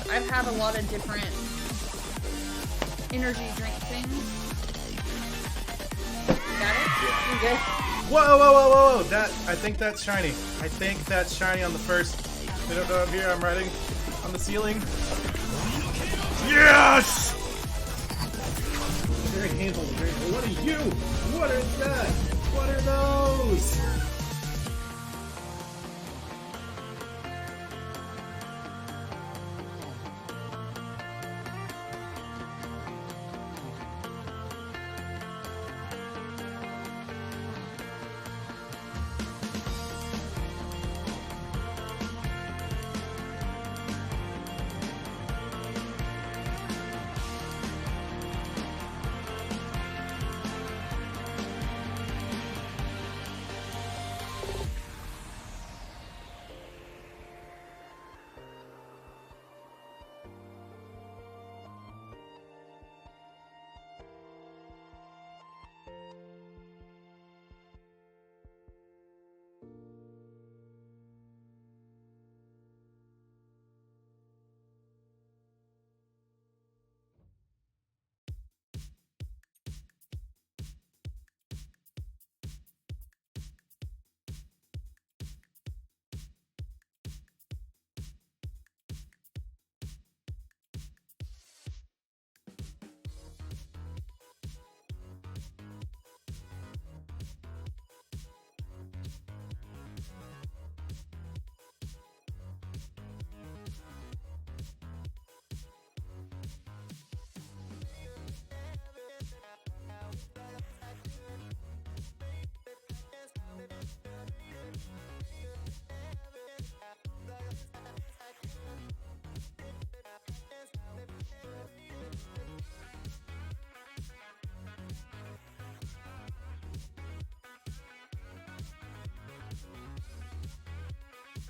I've had a lot of different energy drink things. Got it? Yeah. You good? Whoa, whoa, whoa, whoa, whoa. That, I think that's shiny. I think that's shiny on the first. I don't know, I'm here, I'm riding on the ceiling. Yes! Very painful, very painful. What are you? What is that? What are those?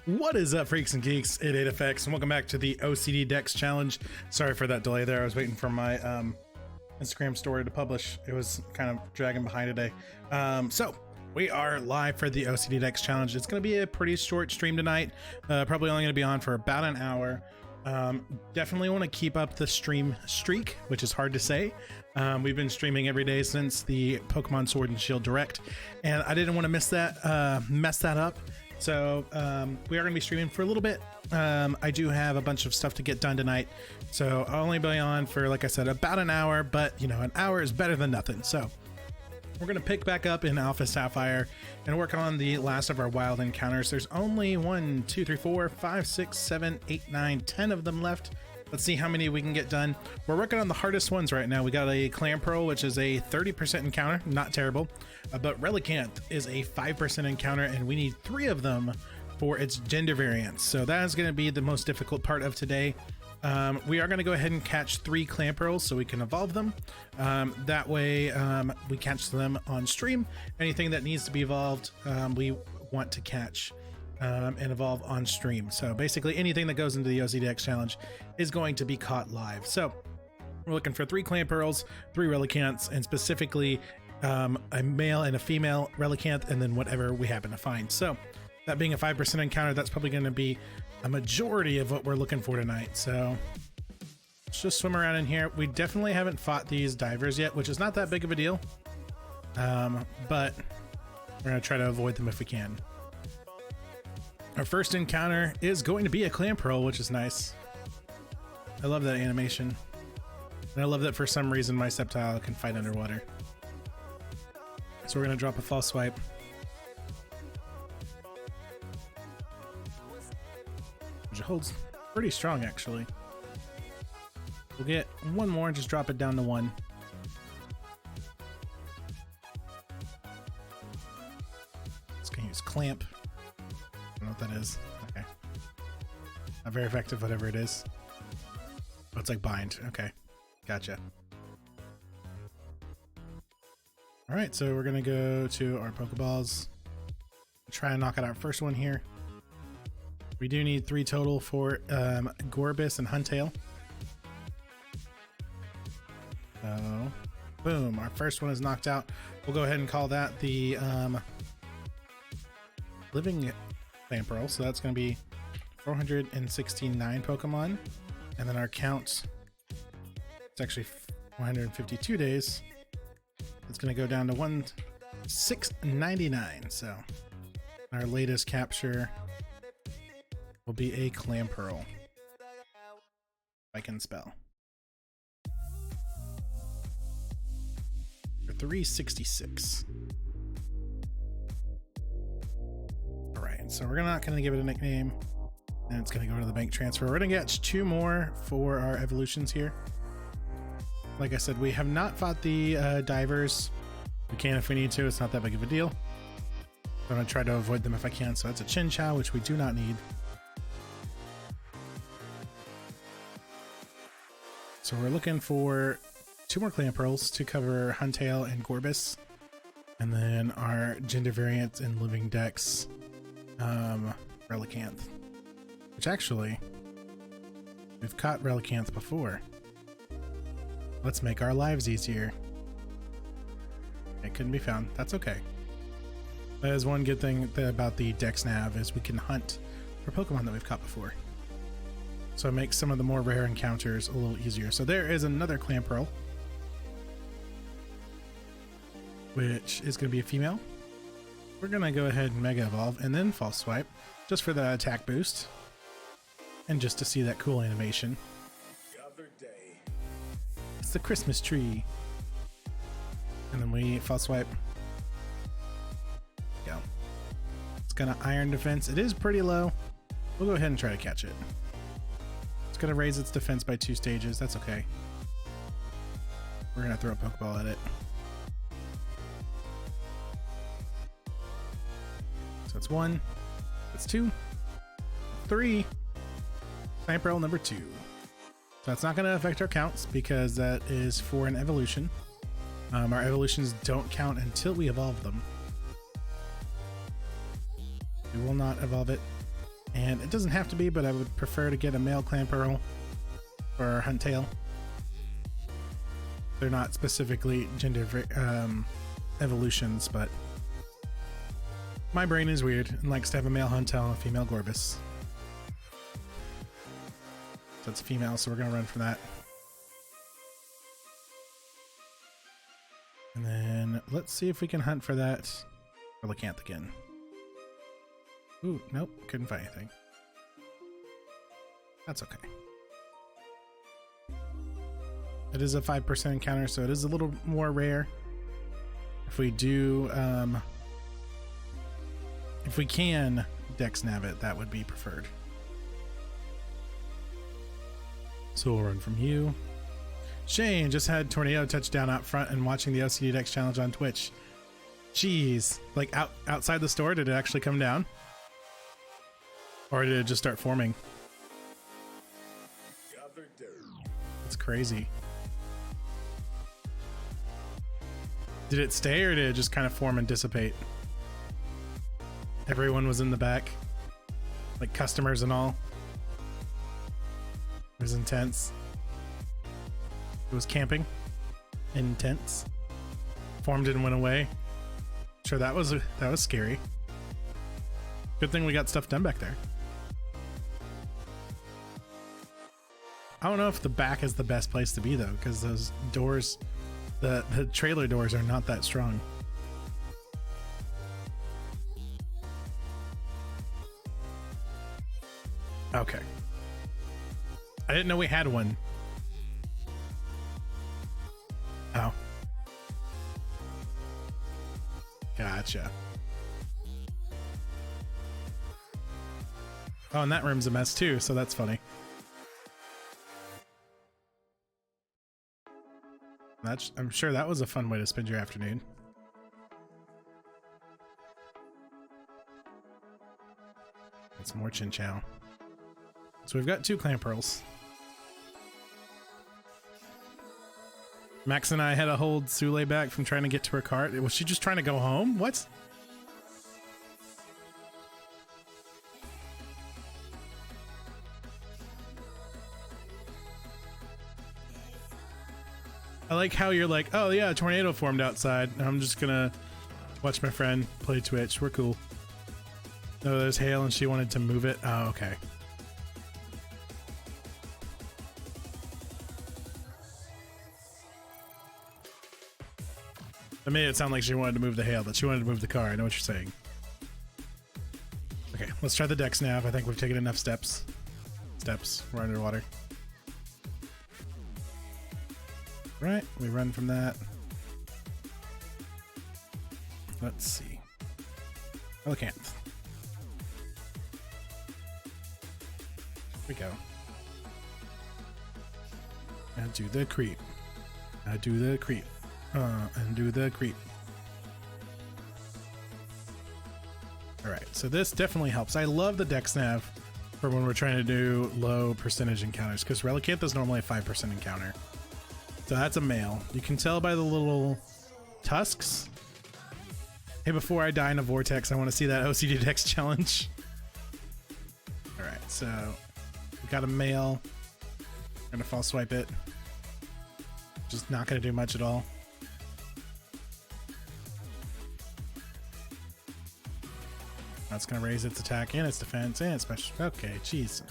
What is up, freaks and geeks? It's Aedifex, and welcome back to the OCD Decks Challenge. Sorry for that delay there. I was waiting for my Instagram story to publish. It was kind of dragging behind today. So we are live for the OCD Decks Challenge. It's going to be a pretty short stream tonight. Probably only going to be on for about an hour. Definitely want to keep up the stream streak, which is hard to say. We've been streaming every day since the Pokemon Sword and Shield Direct, and I didn't want to mess that up. So we are going to be streaming for a little bit. I do have a bunch of stuff to get done tonight, so I'll only be on for, like I said, about an hour, but you know, an hour is better than nothing. So we're going to pick back up in Alpha Sapphire and work on the last of our wild encounters. There's only 1, 2, 3, 4, 5, 6, 7, 8, 9, 10 of them left. Let's see how many we can get done. We're working on the hardest ones right now. We got a Clamperl, which is a 30% encounter, not terrible, but Relicanth is a 5% encounter, and we need 3 of them for its gender variants. So that is going to be the most difficult part of today. We are going to go ahead and catch 3 Clamperls so we can evolve them. That way we catch them on stream. Anything that needs to be evolved, we want to catch and evolve on stream. So basically anything that goes into the OCDX challenge is going to be caught live. So we're looking for 3 Clamperls, 3 Relicanths, and specifically a male and a female Relicanth, and then whatever we happen to find. So that being a 5% encounter, that's probably going to be a majority of what we're looking for tonight. So let's just swim around in here. We definitely haven't fought these divers yet, which is not that big of a deal, but we're going to try to avoid them if we can. Our first encounter is going to be a Clamperl, which is nice. I love that animation. And I love that for some reason my Sceptile can fight underwater. So we're going to drop a false swipe. Which holds pretty strong, actually. We'll get one more and just drop it down to 1. Just going to use Clamp. I don't know what that is. Okay. Not very effective, whatever it is. Oh, it's like bind. Okay. Gotcha. Alright, so we're going to go to our Pokeballs. Try and knock out our first one here. We do need 3 total for Gorbis and Huntail. So, boom. Our first one is knocked out. We'll go ahead and call that the Living Clamperl. So that's going to be 469 Pokemon. And then our count, it's actually 152 days. It's going to go down to 1699. So our latest capture will be a clam pearl. If I can spell. For 366. All right, so we're not going to give it a nickname. And it's going to go to the bank transfer. We're going to get 2 more for our evolutions here. Like I said, we have not fought the divers. We can if we need to. It's not that big of a deal. I'm going to try to avoid them if I can. So that's a Chin Chow, which we do not need. So we're looking for 2 more clam pearls to cover Huntail and Gorbis. And then our gender variants in Living Dex, Relicanth. Which actually, we've caught Relicanth before. Let's make our lives easier. It couldn't be found. That's okay. That is one good thing about the Dex Nav is we can hunt for Pokemon that we've caught before. So it makes some of the more rare encounters a little easier. So there is another Clam Pearl, which is going to be a female. We're going to go ahead and Mega Evolve and then False Swipe just for the attack boost. And just to see that cool animation. It's the Christmas tree. And then we false swipe. Go. It's gonna Iron Defense. It is pretty low. We'll go ahead and try to catch it. It's gonna raise its defense by 2 stages. That's okay. We're gonna throw a Pokeball at it. So it's 1. It's 2. 3. Clam Pearl number 2. So that's not going to affect our counts because that is for an evolution. Our evolutions don't count until we evolve them. We will not evolve it. And it doesn't have to be, but I would prefer to get a male Clam Pearl for Huntail. They're not specifically gender evolutions, but my brain is weird and likes to have a male Huntail and a female Gorbis. So it's female, so we're going to run for that. And then let's see if we can hunt for that Relicanth again. Ooh, nope, couldn't find anything. That's okay. It is a 5% encounter, so it is a little more rare. If we do, if we can Dex Nav it, that would be preferred. So we'll run from you. Shane just had Tornado touchdown out front and watching the OCD Dex challenge on Twitch. Jeez, like outside the store, did it actually come down? Or did it just start forming? It's crazy. Did it stay or did it just kind of form and dissipate? Everyone was in the back, like customers and all. It was intense. It was camping. Intense. Formed and went away. Sure, that was scary. Good thing we got stuff done back there. I don't know if the back is the best place to be though, because those doors, the trailer doors are not that strong. Okay. I didn't know we had one. Oh. Gotcha. Oh, and that room's a mess too, so that's funny. I'm sure that was a fun way to spend your afternoon. That's more Chin Chow. So we've got 2 Clam Pearls. Max and I had to hold Sule back from trying to get to her cart. Was she just trying to go home? What? I like how you're like, oh yeah, a tornado formed outside. I'm just gonna watch my friend play Twitch. We're cool. No, there's hail and she wanted to move it. Oh, okay. That made it sound like she wanted to move the hail, but she wanted to move the car. I know what you're saying. Okay, let's try the deck nav. I think we've taken enough steps. We're underwater. Right, we run from that. Let's see. Elicanth. Here we go. And do the creep. And do the creep. And do the creep. Alright, so this definitely helps. I love the dex nav for when we're trying to do low percentage encounters, because Relicanth is normally a 5% encounter. So that's a male. You can tell by the little tusks. Hey, before I die in a vortex, I want to see that OCD dex challenge. Alright, so we got a male. I'm gonna false swipe it. Just not gonna do much at all. That's gonna raise its attack and its defense and its special. Okay, jeez.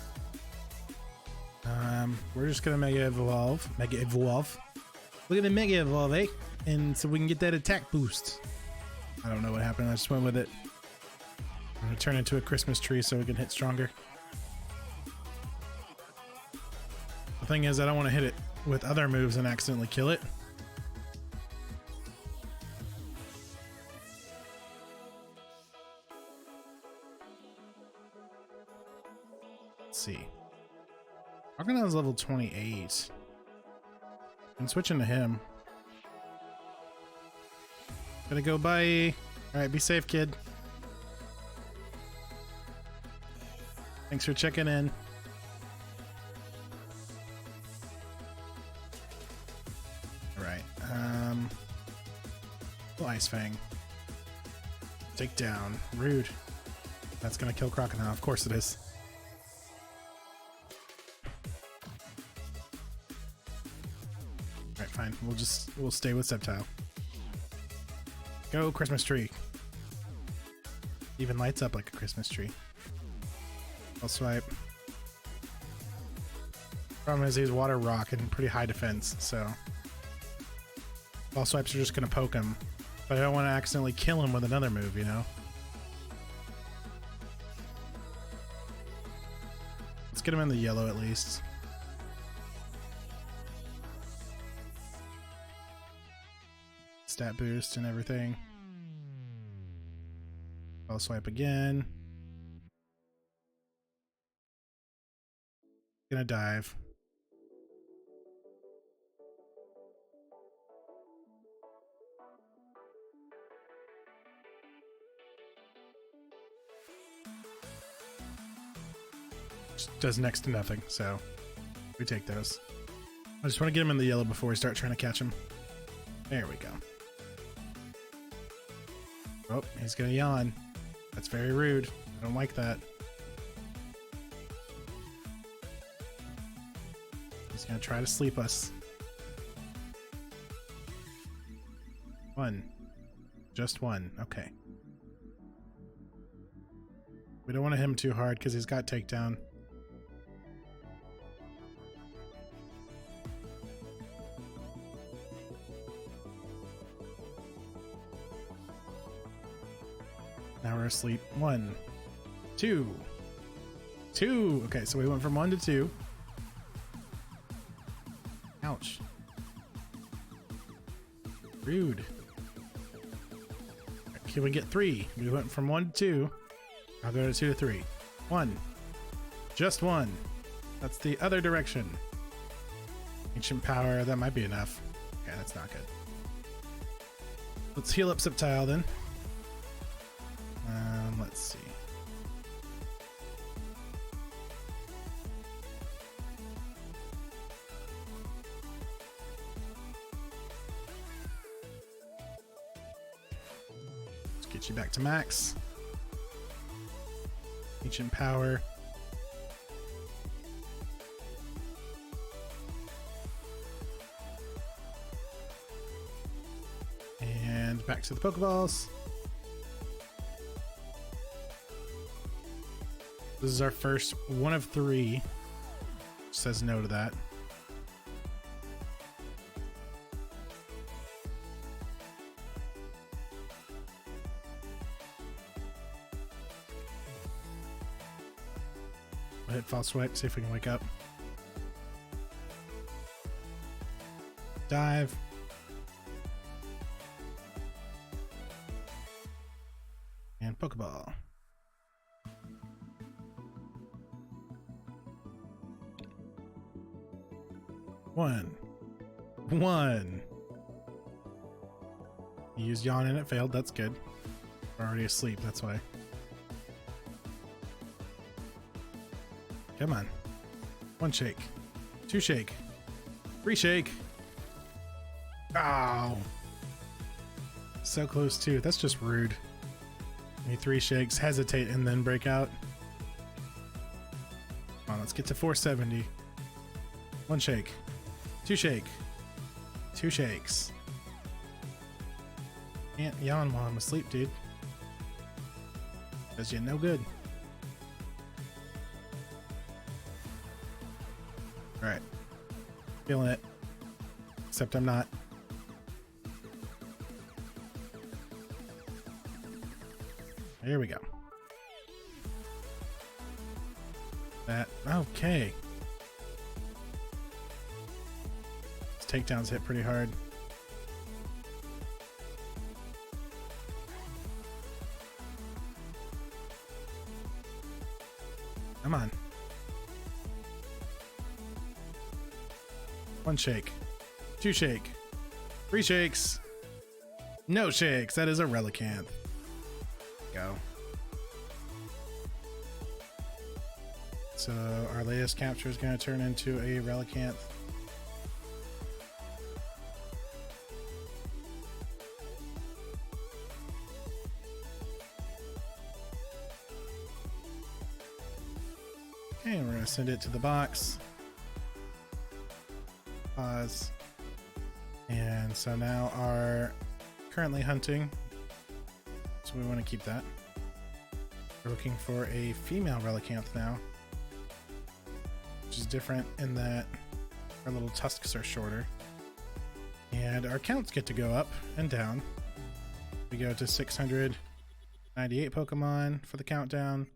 We're just gonna mega evolve. Look at the mega evolve, eh? And so we can get that attack boost. I don't know what happened. I just went with it. I'm gonna turn into a Christmas tree so we can hit stronger. The thing is, I don't want to hit it with other moves and accidentally kill it. Let's see. Argonau's level 28. I'm switching to him. Gonna go bye. Alright, be safe, kid. Thanks for checking in. Alright, Ice Fang. Take down. Rude. That's gonna kill Crocodile. Of course it is. Alright, fine. We'll stay with Sceptile. Go, Christmas tree. Even lights up like a Christmas tree. I'll swipe. Problem is he's water rock and pretty high defense, so ball swipes are just gonna poke him. But I don't want to accidentally kill him with another move, you know? Let's get him in the yellow at least. Stat boost and everything. I'll swipe again. Gonna dive. Just does next to nothing, so we take those. I just want to get him in the yellow before we start trying to catch him. There we go. Oh, he's gonna yawn. That's very rude. I don't like that. He's gonna try to sleep us. One. Just one. Okay. We don't want to hit him too hard because he's got takedown. Now we're asleep. 1, 2, 2. Okay, so we went from 1 to 2. Ouch. Rude. Can we get 3? We went from 1 to 2. I'll go to 2 to 3. 1. Just 1. That's the other direction. Ancient power. That might be enough. Okay, that's not good. Let's heal up Sceptile then. Let's see. Let's get you back to max. Ancient power. And back to the Pokeballs. This is our first one of 3. Says no to that. Hit false swipe, see if we can wake up. Dive. And Pokeball. One. You used yawn and it failed. That's good. We're already asleep, that's why. Come on. 1 shake. 2 shake. 3 shake. Oh. So close too. That's just rude. Maybe 3 shakes, hesitate, and then break out. Come on, let's get to 470. 1 shake. 2 shake. 2 shakes. Can't yawn while I'm asleep, dude. Does you no good. Alright. Feeling it. Except I'm not. Here we go. That. Okay. These takedowns hit pretty hard. Come on. 1 shake. 2 shake. 3 shakes. No shakes. That is a Relicanth. Go. So our latest capture is going to turn into a Relicanth. Okay, we're going to send it to the box. Pause. And so now our currently hunting, so we want to keep that. We're looking for a female Relicanth now, which is different in that our little tusks are shorter. And our counts get to go up and down. We go to 698 Pokemon for the countdown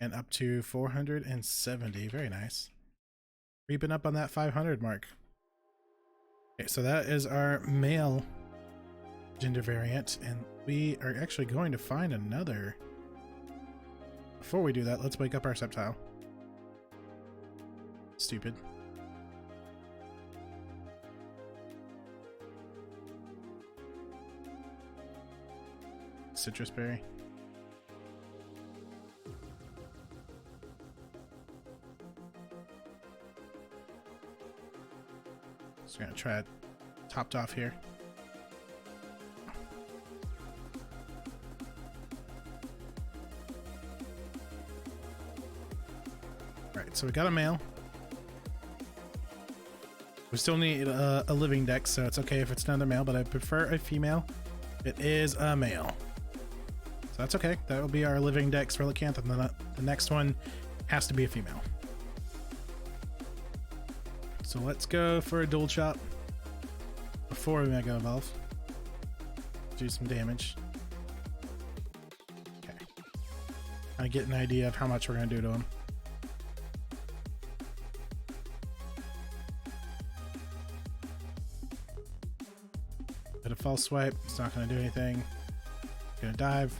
and up to 470. Very nice. Creeping up on that 500 mark. Okay, so that is our male gender variant, and we are actually going to find another. Before we do that, let's wake up our Sceptile. Stupid. Citrus berry. So we're gonna try it topped off here. Alright, so we got a male. We still need a living dex, so it's okay if it's another male, but I prefer a female. It is a male. So that's okay. That will be our living dex Relicanth, and then the next one has to be a female. So let's go for a dual chop before we Mega Evolve. Do some damage. Okay. I get an idea of how much we're going to do to him. Bit of false swipe. It's not going to do anything. Going to dive.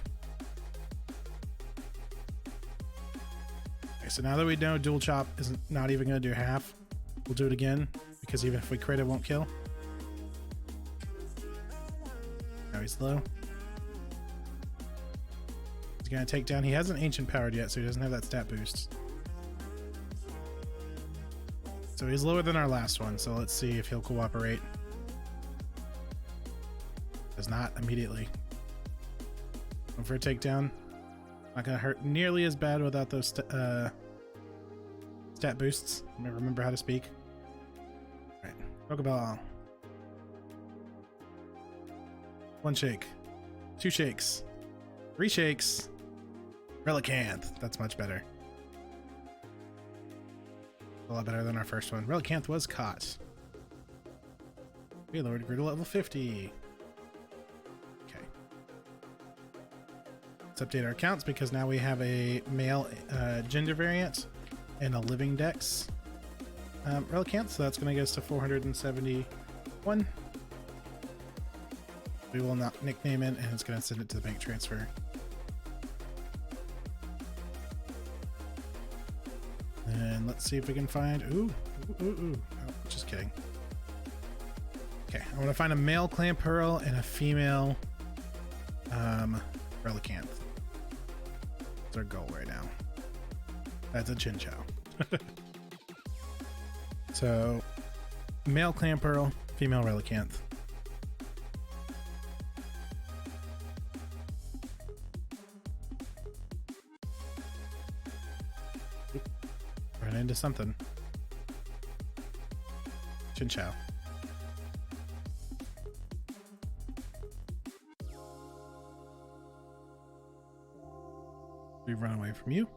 Okay, so now that we know dual chop is not even going to do half, we'll do it again, because even if we crit, it won't kill. Now he's low. He's gonna take down. He hasn't ancient powered yet, so he doesn't have that stat boost. So he's lower than our last one, so let's see if he'll cooperate. Does not immediately. Going for a takedown. Not gonna hurt nearly as bad without those stat boosts. Let me remember how to speak. Alright, Pokeball. 1 shake. 2 shakes. 3 shakes. Relicanth. That's much better. A lot better than our first one. Relicanth was caught. We lowered Grew to level 50. Okay. Let's update our accounts because now we have a male gender variant. and a living dex Relicanth, so that's going to get us to 471. We will not nickname it, and it's going to send it to the bank transfer. And let's see if we can find... Ooh. Oh, just kidding. Okay, I want to find a male Clam Pearl and a female Relicanth. That's our goal right now. That's a Chinchou. So, male Clam Pearl, female Relicanth. Run into something. Chinchou. We run away from you.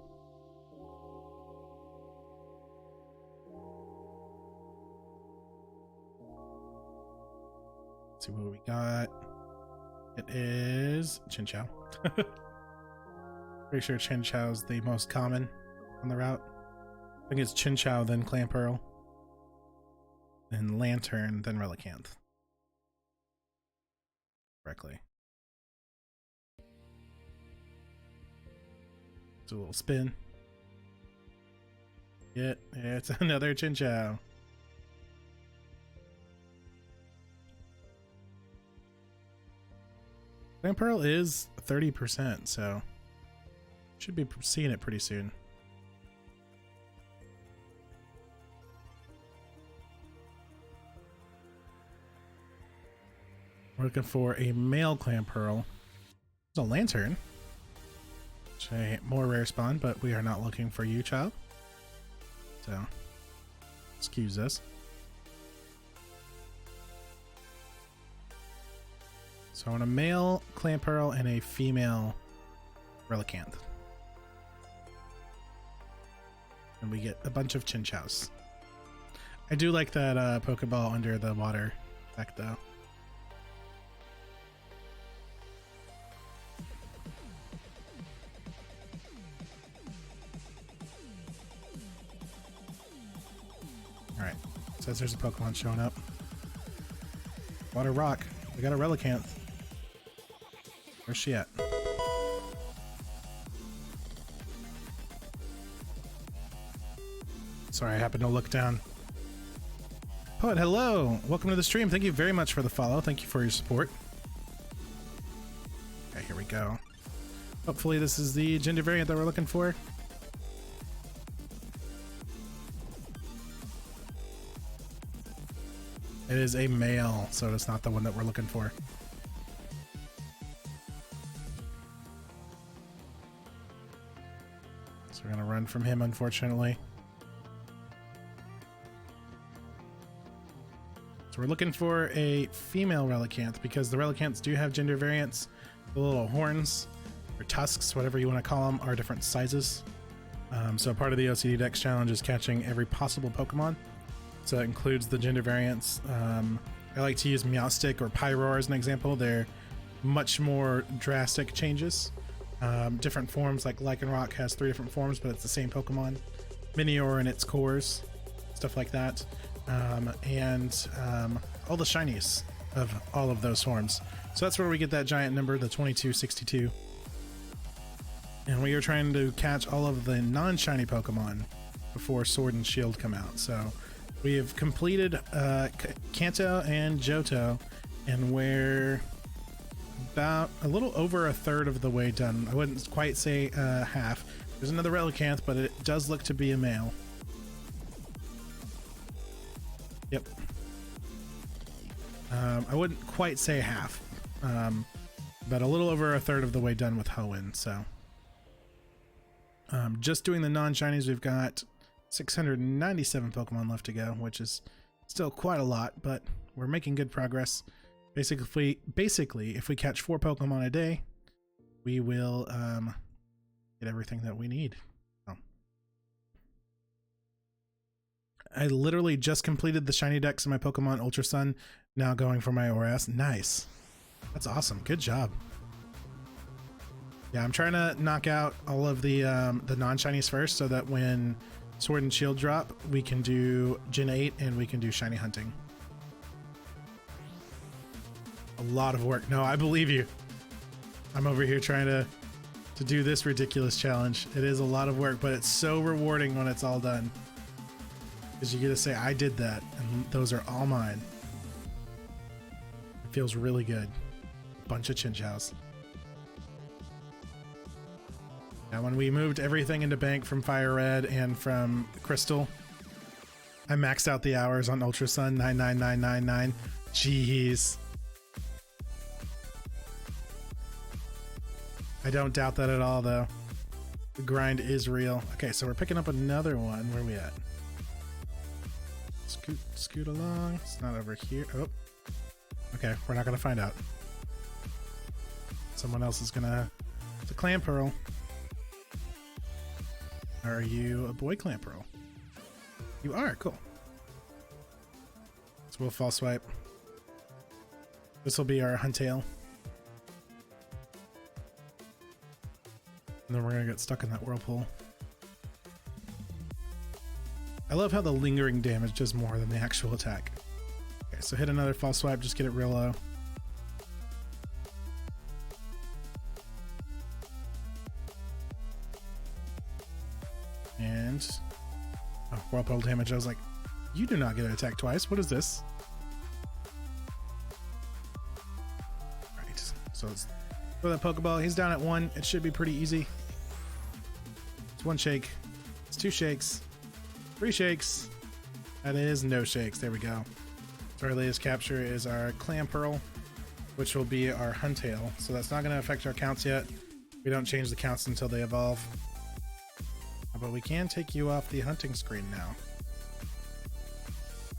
Let's see what we got. It is Chinchou. Pretty sure Chinchou is the most common on the route. I think it's Chinchou, then Clam Pearl, then Lantern, then Relicanth. Correctly. Do a little spin. Yeah, it's another Chinchou. Clam Pearl is 30%, so should be seeing it pretty soon. We're looking for a male Clam Pearl. There's a Lantern. Which a more rare spawn, but we are not looking for you, child. So, excuse us. So I want a male Clam Pearl and a female Relicanth. And we get a bunch of Chinchous. I do like that Pokeball under the water effect though. Alright, says there's a Pokemon showing up. Water Rock. We got a Relicanth. Where's she at? Sorry, I happened to look down. Poet, hello! Welcome to the stream. Thank you very much for the follow. Thank you for your support. Okay, here we go. Hopefully this is the gender variant that we're looking for. It is a male, so it's not the one that we're looking for. So we're gonna run from him, unfortunately. So we're looking for a female Relicanth because the Relicanths do have gender variants. The little horns or tusks, whatever you want to call them, are different sizes. So part of the OCD Dex challenge is catching every possible Pokemon. So that includes the gender variants. I like to use Meowstic or Pyroar as an example. They're much more drastic changes. Different forms, like Lycanroc has 3 different forms, but it's the same Pokemon. Minior and its cores, stuff like that. And all the shinies of all of those forms. So that's where we get that giant number, the 2262. And we are trying to catch all of the non-shiny Pokemon before Sword and Shield come out. So we have completed Kanto and Johto, and we're about a little over a third of the way done. I wouldn't quite say half. There's another Relicanth, but it does look to be a male. Yep. I wouldn't quite say half, but a little over a third of the way done with Hoenn. So just doing the non-shinies, we've got 697 Pokemon left to go, which is still quite a lot, but we're making good progress. Basically, if we catch 4 Pokemon a day, we will get everything that we need. Oh. I literally just completed the shiny dex in my Pokemon Ultra Sun, now going for my ORS. Nice. That's awesome. Good job. Yeah, I'm trying to knock out all of the non-shinies first, so that when sword and shield drop, we can do Gen 8 and we can do shiny hunting. A lot of work. No, I believe you. I'm over here trying to do this ridiculous challenge. It is a lot of work, but it's so rewarding when it's all done. Because you get to say, I did that, and those are all mine. It feels really good. Bunch of chinchows. Now, when we moved everything into bank from Fire Red and from Crystal, I maxed out the hours on Ultra Sun 99999. Jeez. I don't doubt that at all, though. The grind is real. Okay, so we're picking up another one. Where are we at? Scoot along. It's not over here. Oh. Okay, we're not gonna find out. Someone else is gonna... It's a clan pearl. Are you a boy clan pearl? You are, cool. So we'll fall swipe. This will be our Huntail. And then we're gonna get stuck in that whirlpool. I love how the lingering damage does more than the actual attack. Okay, so hit another false swipe, just get it real low. And oh, whirlpool damage. I was like, you do not get an attack twice. What is this? Alright, so let's throw that Pokeball. He's down at 1. It should be pretty easy. It's 1 shake. It's 2 shakes. 3 shakes. That is no shakes. There we go. So our latest capture is our Clam Pearl, which will be our Huntail. So that's not going to affect our counts yet. We don't change the counts until they evolve. But we can take you off the hunting screen now.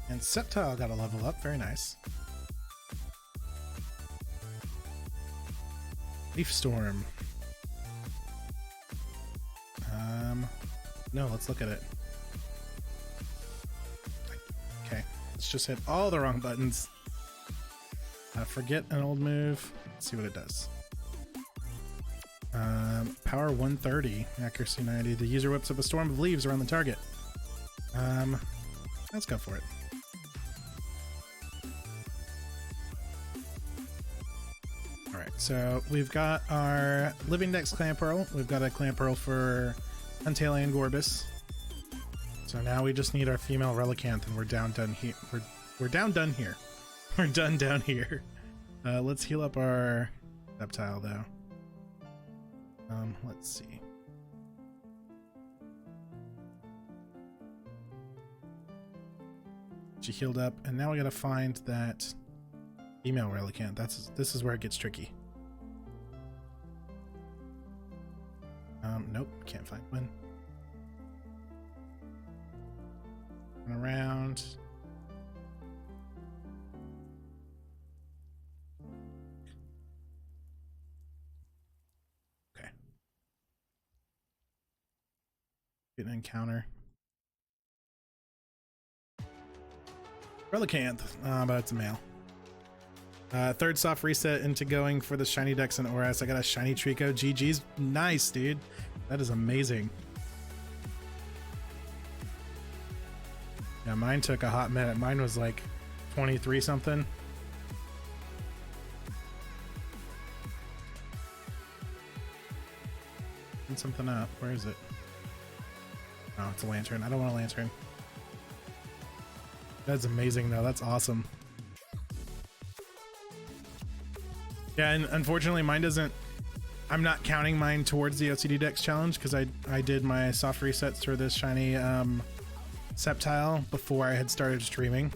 And Sceptile got a level up. Very nice. Leaf Storm. No, let's look at it. Okay, let's just hit all the wrong buttons. Forget an old move. Let's see what it does. Power 130, accuracy 90. The user whips up a storm of leaves around the target. Let's go for it. Alright, so we've got our Living Dex Clan Pearl. We've got a Clan Pearl for Huntail and Gorbis. So now we just need our female Relicanth, and we're done here. We're done here. We're done down here. Let's heal up our Sceptile though. Let's see. She healed up, and now we gotta find that female Relicanth. This is where it gets tricky. Nope, can't find one. Run around. Okay. Get an encounter. Relicanth, but it's a male. Third soft reset into going for the shiny Dex and Oras. I got a shiny Trico. GG's. Nice, dude. That is amazing. Yeah, mine took a hot minute. Mine was like 23 something. And something up. Where is it? Oh, it's a lantern. I don't want a lantern. That's amazing though. That's awesome. Yeah, and unfortunately mine doesn't... I'm not counting mine towards the OCD Dex challenge because I did my soft resets for this shiny Sceptile before I had started streaming.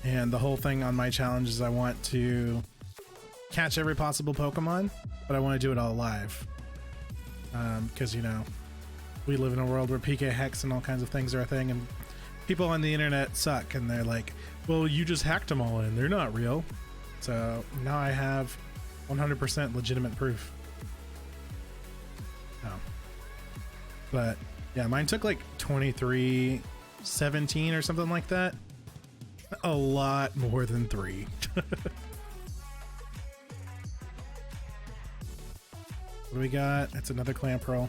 And the whole thing on my challenge is I want to catch every possible Pokemon, but I want to do it all live. Because, you know, we live in a world where PK Hex and all kinds of things are a thing, and people on the internet suck, and they're like, well, you just hacked them all in. They're not real. So now I have 100% legitimate proof. Oh. But yeah, mine took like 23:17 or something like that. A lot more than 3. What do we got? It's another Clan Pearl.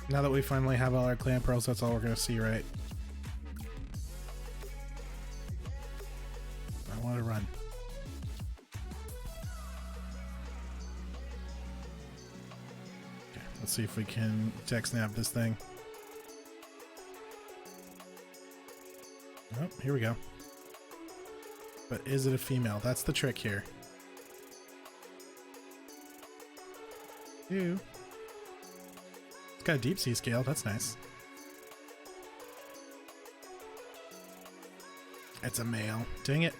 Now that we finally have all our clan pearls, that's all we're gonna see, right? I want to run. Okay, let's see if we can tech snap this thing. Oh, here we go. But is it a female? That's the trick here. Ew. It's got a deep sea scale. That's nice. It's a male. Dang it.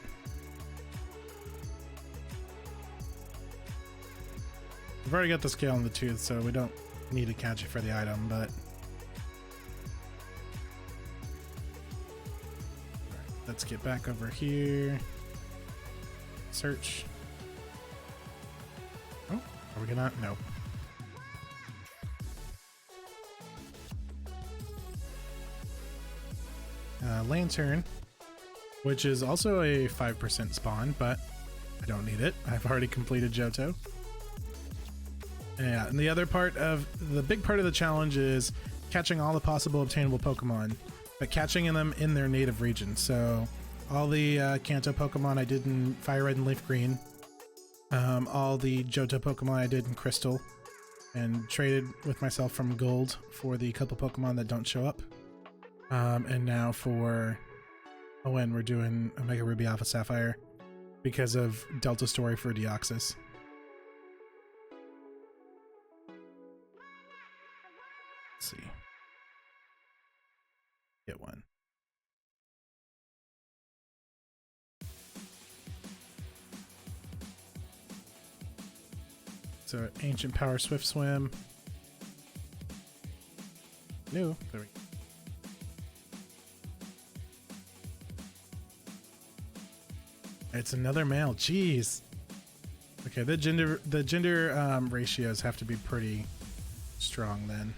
We've already got the scale on the tooth, so we don't need to catch it for the item, but... Alright, let's get back over here. Search. Oh, are we gonna? No. Lantern, which is also a 5% spawn, but I don't need it. I've already completed Johto. Yeah, and the other part of the big part of the challenge is catching all the possible obtainable Pokemon, but catching them in their native region. So all the Kanto Pokemon I did in Fire Red and Leaf Green, all the Johto Pokemon I did in Crystal, and traded with myself from Gold for the couple Pokemon that don't show up. And now for ON, we're doing Omega Ruby Alpha Sapphire because of Delta Story for Deoxys. Let's see. Get one. So Ancient Power Swift Swim. New. There we go. It's another male. Jeez. Okay, the gender ratios have to be pretty strong then.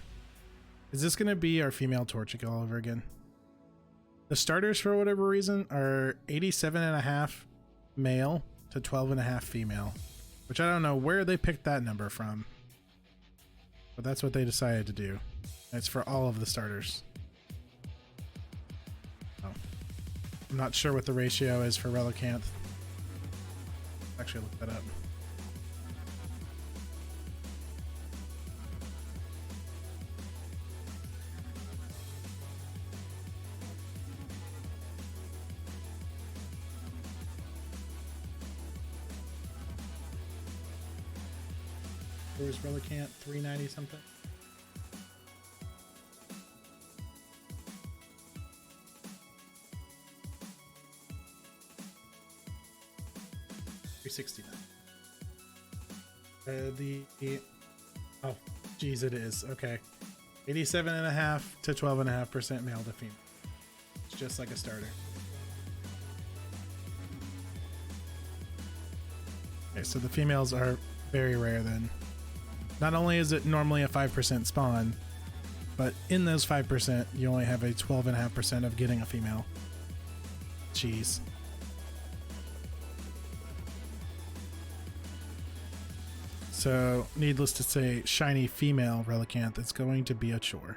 Is this gonna be our female Torchic all over again? The starters, for whatever reason, are 87.5 male to 12.5 female, which I don't know where they picked that number from, but that's what they decided to do. It's for all of the starters. Oh. I'm not sure what the ratio is for Relicanth. Actually, look that up. Where's Relicanth? 390 something? Oh, geez, it is. Okay. 87.5 to 12.5% male to female. It's just like a starter. Okay, so the females are very rare then. Not only is it normally a 5% spawn, but in those 5%, you only have a 12.5% of getting a female. Jeez. So, needless to say, shiny female Relicanth is going to be a chore.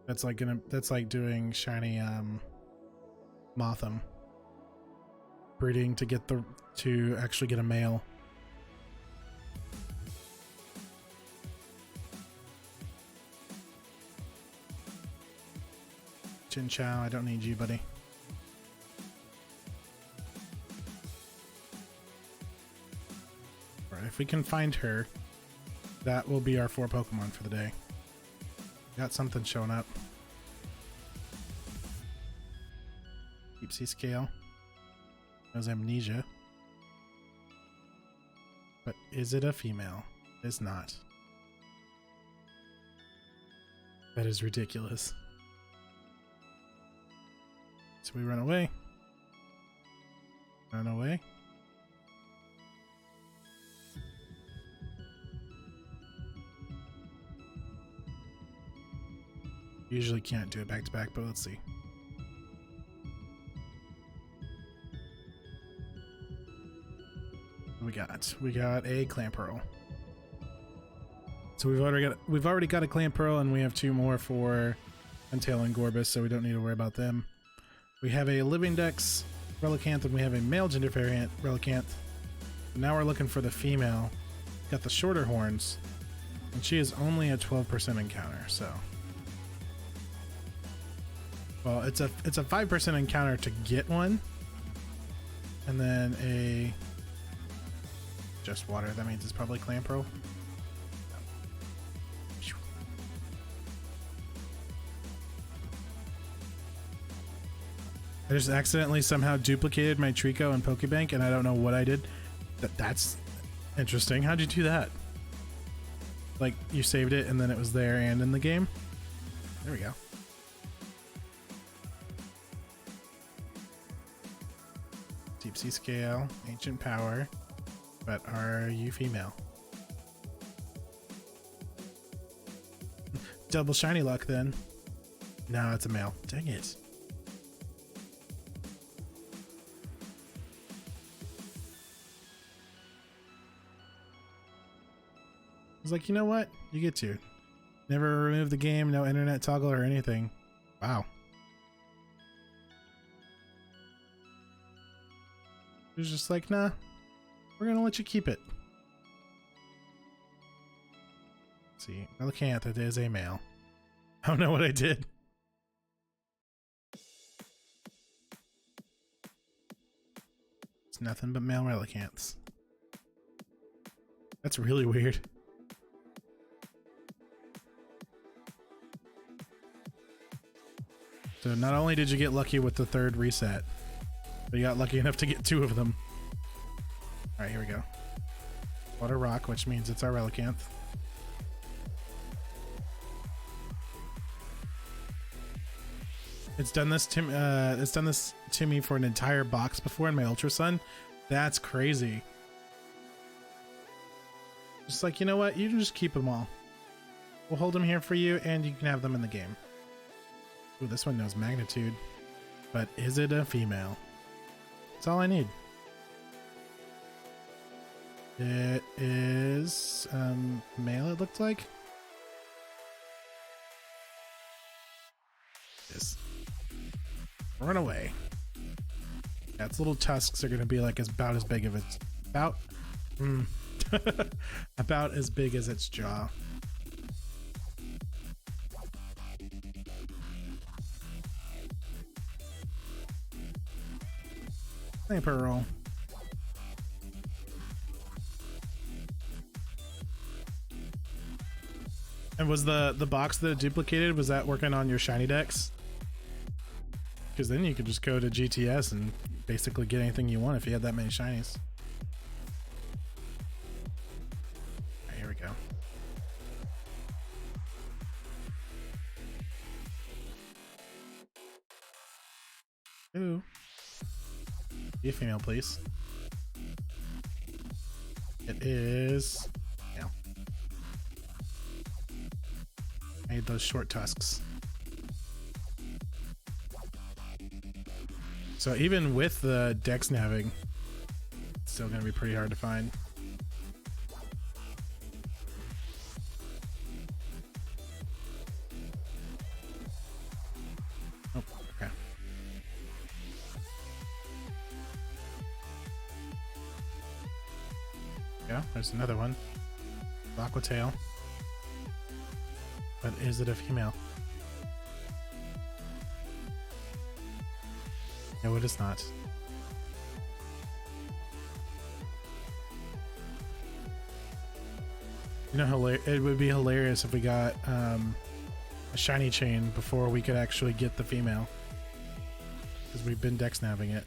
That's like doing shiny Motham. Breeding to actually get a male. Chin Chow, I don't need you, buddy. Alright, if we can find her, that will be our 4 Pokemon for the day. Got something showing up. Deep Sea Scale. Knows Amnesia. But is it a female? It is not. That is ridiculous. So we run away. Run away. Usually can't do it back to back, but let's see. We got a clan pearl. So we've already got a clan pearl, and we have 2 more for Untail and Gorbis, so we don't need to worry about them. We have a living dex relicanth, and we have a male gender variant relicanth. Now we're looking for the female. Got the shorter horns, and she is only a 12% encounter. So, well, it's a 5% encounter to get one, and then a just water. That means it's probably clan pearl. I just accidentally somehow duplicated my Trico and Pokebank, and I don't know what I did. That's interesting. How'd you do that? Like, you saved it and then it was there and in the game? There we go. Deep Sea Scale, Ancient Power, but are you female? Double shiny luck then. No, it's a male. Dang it. I was like, you know what? You get to. Never remove the game, no internet toggle or anything. Wow. It was just like, nah, we're gonna let you keep it. Let's see, Relicanth, it is a male. I don't know what I did. It's nothing but male Relicanths. That's really weird. So not only did you get lucky with the 3rd reset, but you got lucky enough to get 2 of them. Alright, here we go. Water Rock, which means it's our Relicanth. It's done this to me for an entire box before in my Ultra Sun. That's crazy. Just like, you know what? You can just keep them all. We'll hold them here for you, and you can have them in the game. Ooh, this one knows magnitude. But is it a female? That's all I need. It is male, it looked like. Yes. Run away. Yeah, its little tusks are gonna be like about as big of its about about as big as its jaw. Hey, Pearl. And was the box that it duplicated, was that working on your shiny decks? Because then you could just go to GTS and basically get anything you want if you had that many shinies. Right, here we go. Ooh. Be a female, please. It is male. I need those short tusks. So even with the dex navving, it's still going to be pretty hard to find. Oh, okay. Yeah, there's another one. Aquatail. But is it a female? No, it is not. You know how it would be hilarious if we got a shiny chain before we could actually get the female, because we've been dex nabbing it.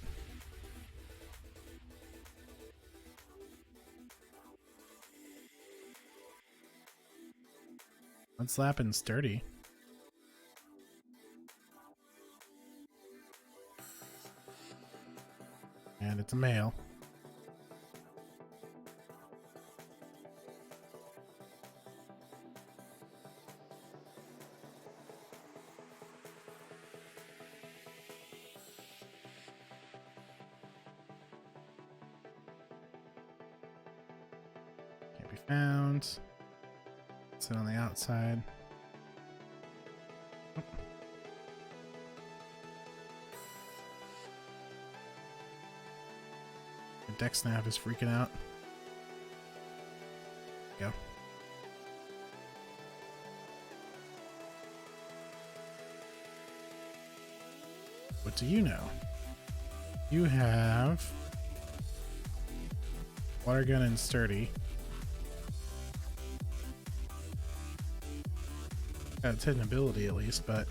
One slap and sturdy. And it's a male. found. Sit on the outside. The deck snap is freaking out. Go. What do you know? You have water gun and sturdy. Got its hidden ability at least, but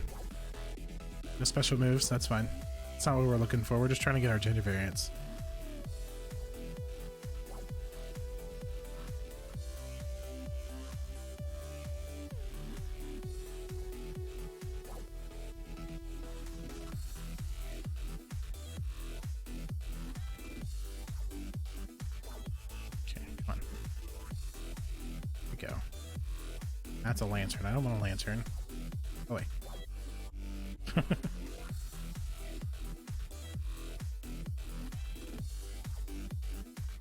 no special moves. That's fine. That's not what we're looking for. We're just trying to get our gender variants. That's a lantern. I don't want a lantern. Oh, wait.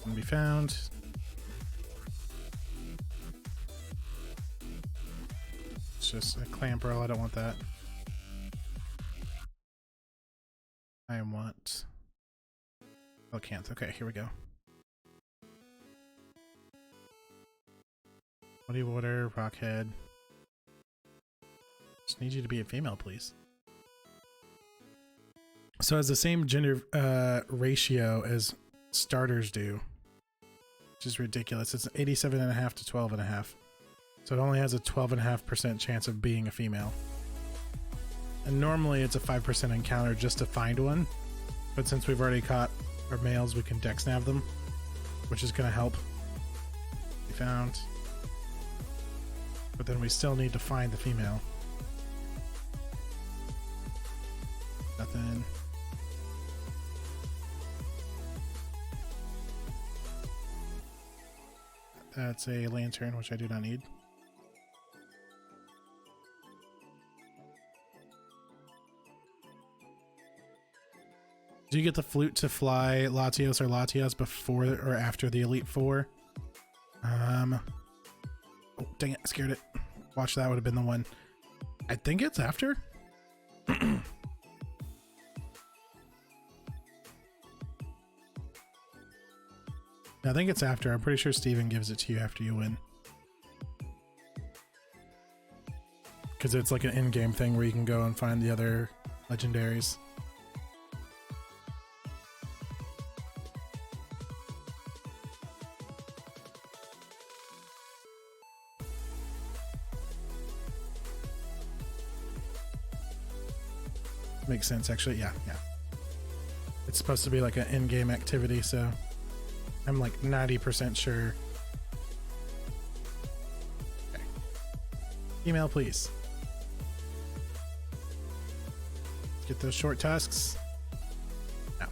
Can be found. It's just a clamp roll. I don't want that. I want... Oh, can't. Okay, here we go. Muddy water, rockhead. Just need you to be a female, please. So it has the same gender ratio as starters do, which is ridiculous. It's 87.5 to 12.5. So it only has a 12.5% chance of being a female. And normally it's a 5% encounter just to find one. But since we've already caught our males, we can dex nav them, which is going to help. We found. But then we still need to find the female. Nothing. That's a lantern, which I do not need. Do you get the flute to fly Latios or Latias before or after the Elite Four? Oh, dang it, I scared it. Watch, that would have been the one. I think it's after. I think it's after. I'm pretty sure Steven gives it to you after you win. Because it's like an in-game thing where you can go and find the other legendaries. Makes sense, actually. Yeah. It's supposed to be like an in-game activity, so I'm like 90% sure. Okay. Email, please. Get those short tusks. No.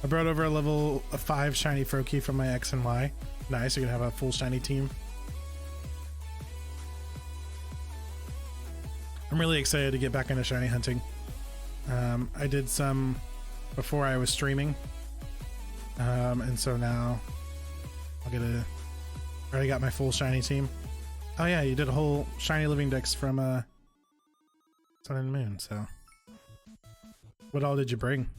I brought over a level 5 shiny Froakie from my X and Y. Nice, you're gonna have a full shiny team. I'm really excited to get back into shiny hunting. I did some before I was streaming. And so now I already got my full shiny team. Oh yeah, you did a whole shiny living dex from Sun and Moon, so what all did you bring?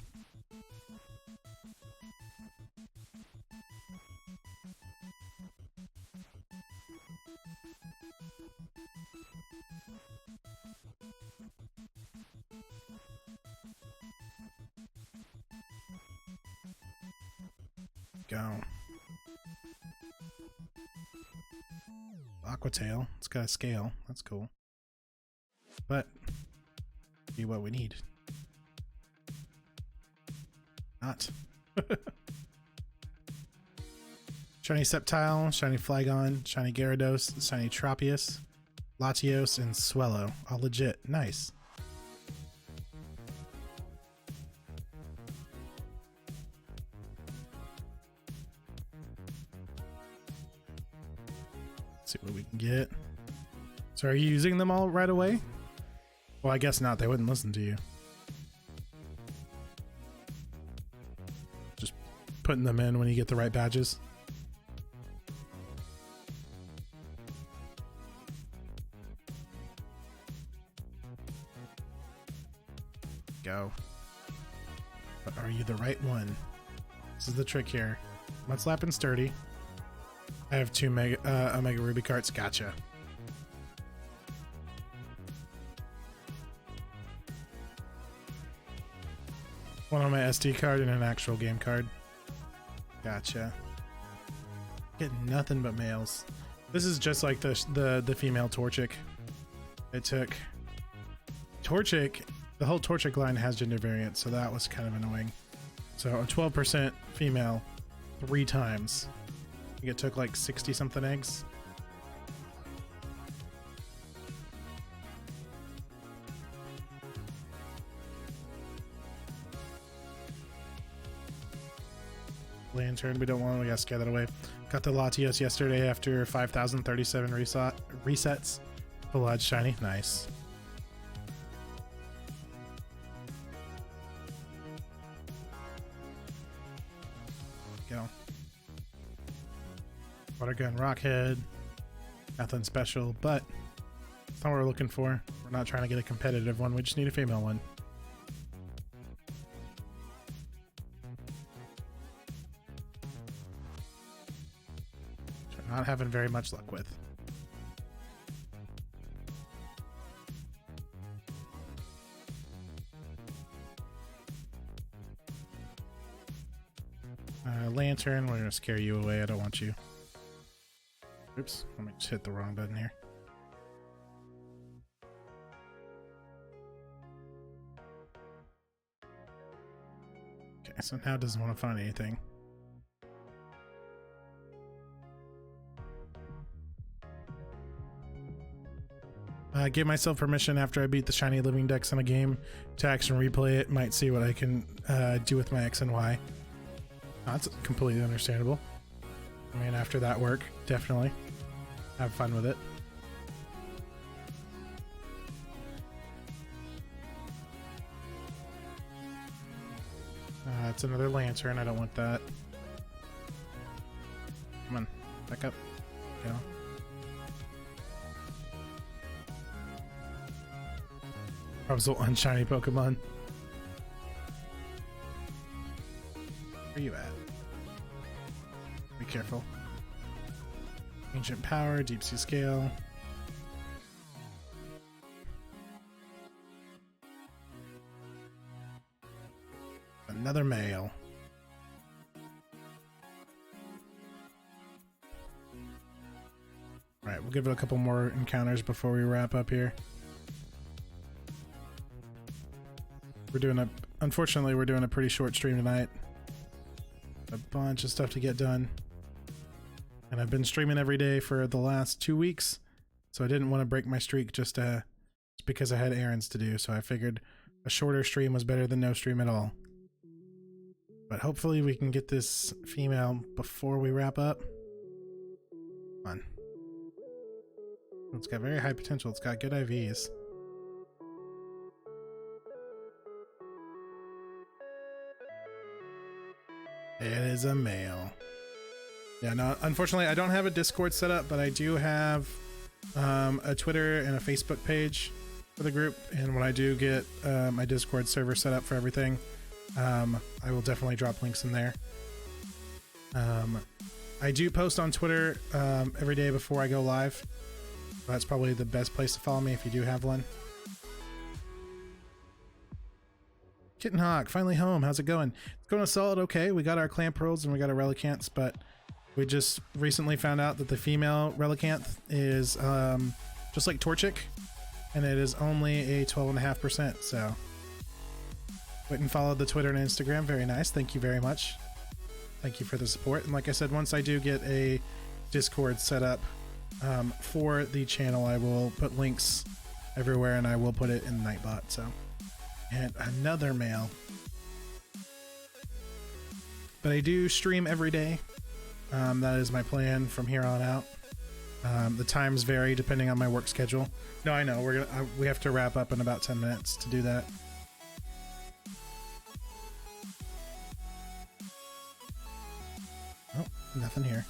Go. Aquatail. It's got a scale. That's cool. But be what we need. Not. Shiny Sceptile, shiny Flygon, shiny Gyarados, shiny Tropius, Latios, and Swellow. All legit. Nice. See what we can get. So are you using them all right away? Well, I guess not. They wouldn't listen to you. Just putting them in when you get the right badges. the right one. This is the trick here. Mudslap and Sturdy. I have 2 Omega Ruby carts. Gotcha. One on my SD card and an actual game card. Gotcha. Getting nothing but males. This is just like the female Torchic. It took Torchic. The whole Torchic line has gender variants, so that was kind of annoying. So a 12% female 3 times. I think it took like 60 something eggs. Lantern, we don't want, we gotta scare that away. Got the Latios yesterday after 5,037 resets. Full edge shiny, nice. Go. Water gun, Rockhead. Nothing special, but that's not what we're looking for. We're not trying to get a competitive one, we just need a female one. Not having very much luck with. Lantern, we're gonna scare you away. I don't want you. Oops, let me just hit the wrong button here. Okay, so now it doesn't want to find anything. Give myself permission after I beat the shiny living dex in a game to action replay it. Might see what I can do with my X and Y. That's completely understandable. I mean, after that work, definitely have fun with it. It's another lantern. I don't want that. Come on, back up. Go. Probably unshiny Pokemon. Where you at? Be careful. Ancient Power, Deep Sea Scale. Another male. Alright, we'll give it a couple more encounters before we wrap up here. Unfortunately, we're doing a pretty short stream tonight. A bunch of stuff to get done. And I've been streaming every day for the last 2 weeks, so I didn't want to break my streak just because I had errands to do, so I figured a shorter stream was better than no stream at all. But hopefully we can get this female before we wrap up. Come on. It's got very high potential. It's got good IVs. It is a male. Yeah, no, unfortunately I don't have a Discord set up, but I do have a Twitter and a Facebook page for the group, and when I do get my Discord server set up for everything, I will definitely drop links in there. I do post on Twitter every day before I go live. That's probably the best place to follow me if you do have one. Kitten Hawk, finally home. How's it going? It's going solid okay. We got our clamp pearls and we got our relicanths, but we just recently found out that the female relicanth is just like Torchic, and it is only a 12.5%. So went and followed the Twitter and Instagram. Very nice. Thank you very much. Thank you for the support. And like I said, once I do get a Discord set up for the channel, I will put links everywhere, and I will put it in Nightbot. So. And another male. But I do stream every day. That is my plan from here on out. The times vary depending on my work schedule. No, I know we have to wrap up in about 10 minutes to do that. Oh, nothing here.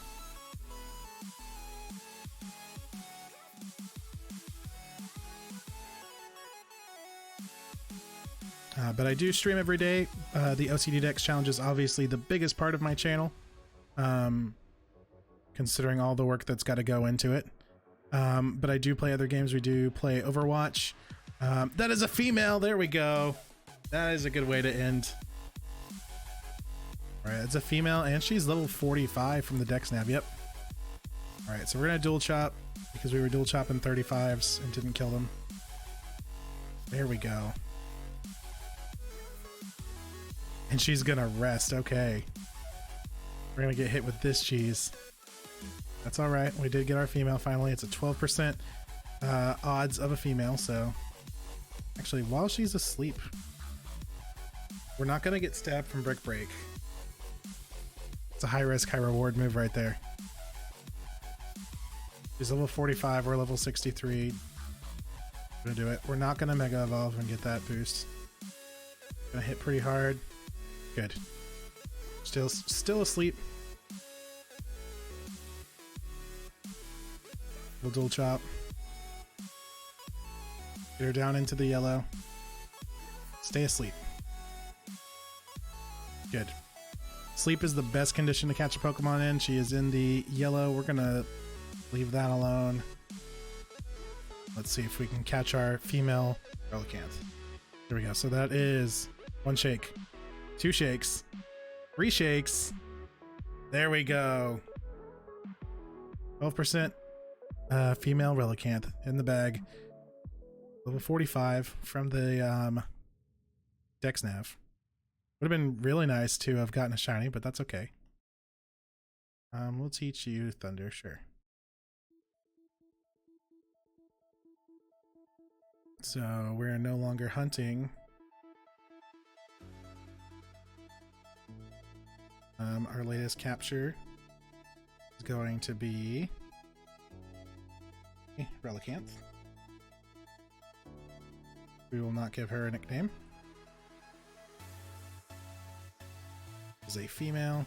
But I do stream every day. The OCD Dex challenge is obviously the biggest part of my channel, considering all the work that's got to go into it. But I do play other games. We do play Overwatch. That is a female. There we go. That is a good way to end. All right, it's a female, and she's level 45 from the Dex nav. Yep. All right, so we're gonna dual chop because we were dual chopping 35s and didn't kill them. There we go. And she's gonna rest. Okay. We're gonna get hit with this cheese. That's all right. We did get our female finally. It's a 12% odds of a female. So actually, while she's asleep, we're not gonna get stabbed from brick break. It's a high risk, high reward move right there. She's level 45. We're level 63. We're gonna do it. We're not gonna mega evolve and get that boost. Gonna hit pretty hard. Good. Still asleep. We'll dual chop. Get her down into the yellow. Stay asleep. Good. Sleep is the best condition to catch a Pokemon in. She is in the yellow. We're gonna leave that alone. Let's see if we can catch our female Relicanth. There we go. So that is 1 shake, 2 shakes, 3 shakes. There we go. 12% female Relicanth in the bag. Level 45 from the Dex nav. Would have been really nice to have gotten a shiny, but that's okay. We'll teach you Thunder, sure. So we're no longer hunting. Our latest capture is going to be Relicanth. We will not give her a nickname. Is a female.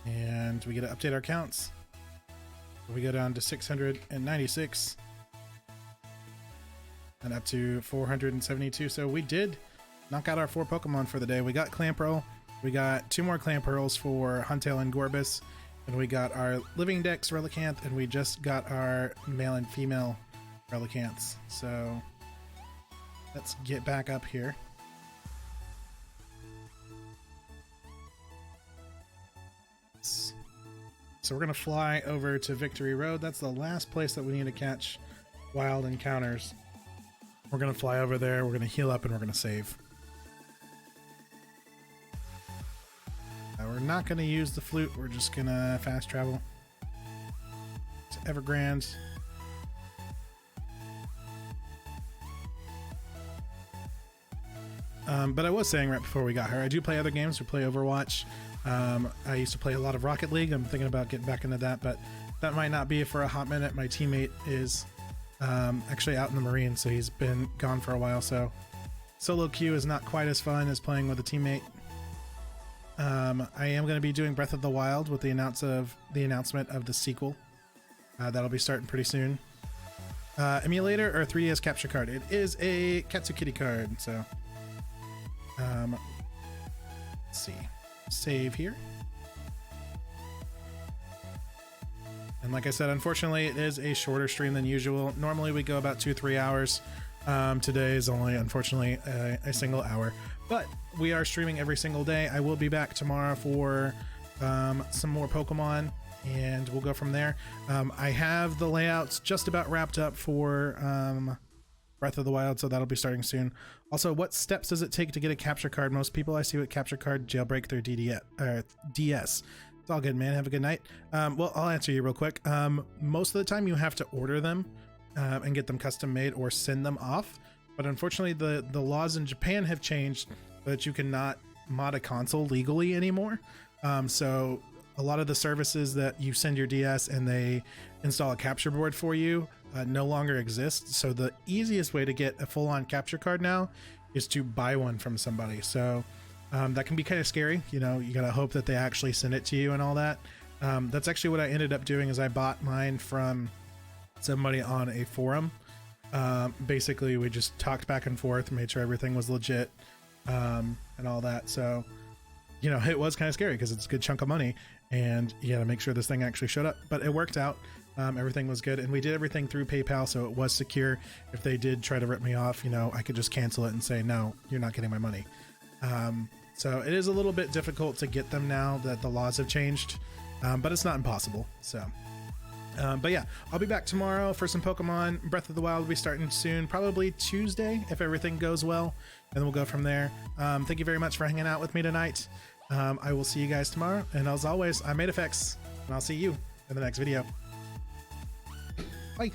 And we get to update our counts. We go down to 696 and up to 472. So we did knock out our 4 Pokemon for the day. We got Clamperl. We got 2 more Clamperls for Huntail and Gorbis. And we got our Living Dex Relicanth, and we just got our male and female Relicanths. So let's get back up here. So we're going to fly over to Victory Road. That's the last place that we need to catch wild encounters. We're going to fly over there. We're going to heal up and we're going to save. We're not going to use the flute. We're just going to fast travel to Evergrande. But I was saying right before we got here, I do play other games. We play Overwatch. I used to play a lot of Rocket League. I'm thinking about getting back into that, but that might not be for a hot minute. My teammate is actually out in the Marine, so he's been gone for a while. So solo queue is not quite as fun as playing with a teammate. I am going to be doing Breath of the Wild with the announcement of the sequel. That'll be starting pretty soon. Emulator or 3DS capture card? It is a Katsukity card. So let's see. Save here. And like I said, unfortunately, it is a shorter stream than usual. Normally we go about 2-3 hours. Today is only, unfortunately, a single hour. But we are streaming every single day. I will be back tomorrow for some more Pokemon, and we'll go from there. I have the layouts just about wrapped up for Breath of the Wild, so that'll be starting soon. Also, what steps does it take to get a capture card? Most people I see with capture card jailbreak their DS. It's all good, man. Have a good night. Well, I'll answer you real quick. Most of the time you have to order them and get them custom made or send them off. But unfortunately, the laws in Japan have changed so that you cannot mod a console legally anymore. So a lot of the services that you send your DS and they install a capture board for you no longer exist. So the easiest way to get a full-on capture card now is to buy one from somebody. So that can be kind of scary. You know, you gotta hope that they actually send it to you and all that. That's actually what I ended up doing is I bought mine from somebody on a forum. Basically we just talked back and forth, made sure everything was legit, and all that. So, you know, it was kind of scary because it's a good chunk of money and you gotta make sure this thing actually showed up, but it worked out. Everything was good, and we did everything through PayPal, so it was secure. If they did try to rip me off, you know, I could just cancel it and say, no, you're not getting my money. So it is a little bit difficult to get them now that the laws have changed, but it's not impossible. So, but yeah, I'll be back tomorrow for some Pokemon. Breath of the Wild will be starting soon, probably Tuesday if everything goes well, and then we'll go from there. Thank you very much for hanging out with me tonight. I will see you guys tomorrow, and as always, I'm Aedifex, and I'll see you in the next video. Bye.